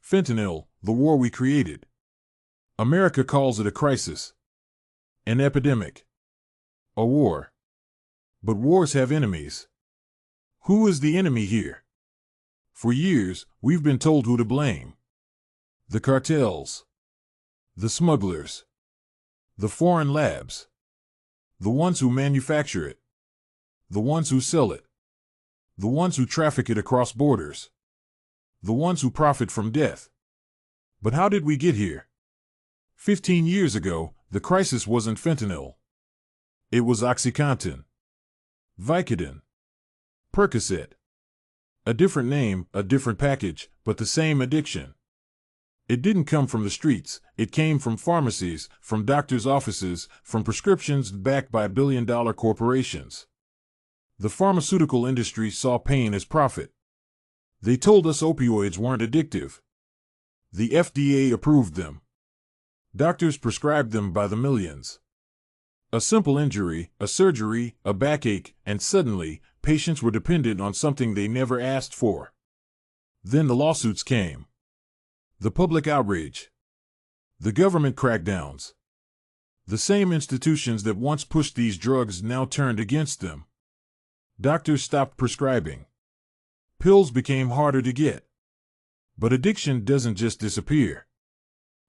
Fentanyl, the war we created. America calls it a crisis, an epidemic, a war. But wars have enemies. Who is the enemy here? For years, we've been told who to blame. The cartels, the smugglers, the foreign labs, the ones who manufacture it, the ones who sell it, the ones who traffic it across borders, the ones who profit from death. But how did we get here? 15 years ago, the crisis wasn't fentanyl. It was OxyContin, Vicodin, Percocet. A different name, a different package, but the same addiction. It didn't come from the streets, it came from pharmacies, from doctors' offices, from prescriptions backed by billion-dollar corporations. The pharmaceutical industry saw pain as profit. They told us opioids weren't addictive. The FDA approved them. Doctors prescribed them by the millions. A simple injury, a surgery, a backache, and suddenly, patients were dependent on something they never asked for. Then the lawsuits came. The public outrage. The government crackdowns. The same institutions that once pushed these drugs now turned against them. Doctors stopped prescribing. Pills became harder to get. But addiction doesn't just disappear.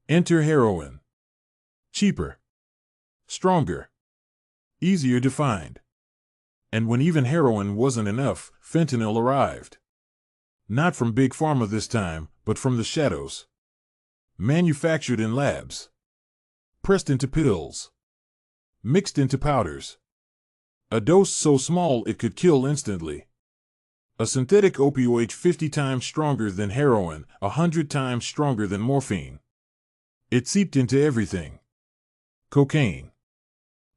Enter heroin. Cheaper. Stronger. Easier to find. And when even heroin wasn't enough, fentanyl arrived. Not from Big Pharma this time, but from the shadows. Manufactured in labs. Pressed into pills. Mixed into powders. A dose so small it could kill instantly. A synthetic opioid 50 times stronger than heroin, 100 times stronger than morphine. It seeped into everything. Cocaine.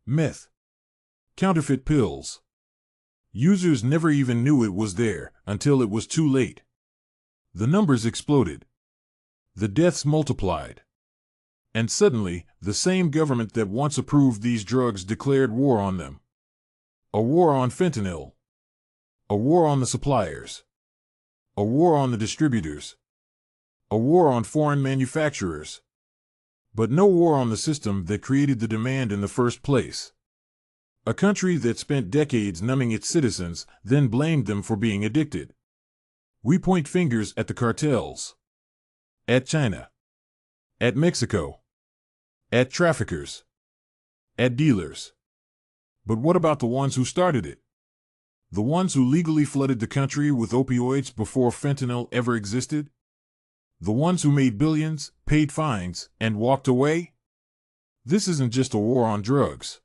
Meth. Counterfeit pills. Users never even knew it was there until it was too late. The numbers exploded. The deaths multiplied. And suddenly, the same government that once approved these drugs declared war on them. A war on fentanyl. A war on the suppliers. A war on the distributors. A war on foreign manufacturers. But no war on the system that created the demand in the first place. A country that spent decades numbing its citizens, then blamed them for being addicted. We point fingers at the cartels. At China. At Mexico. At traffickers. At dealers. But what about the ones who started it? The ones who legally flooded the country with opioids before fentanyl ever existed? The ones who made billions, paid fines, and walked away? This isn't just a war on drugs.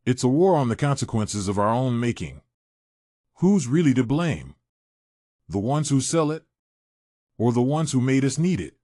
It's a war on the consequences of our own making. Who's really to blame? The ones who sell it? Or the ones who made us need it?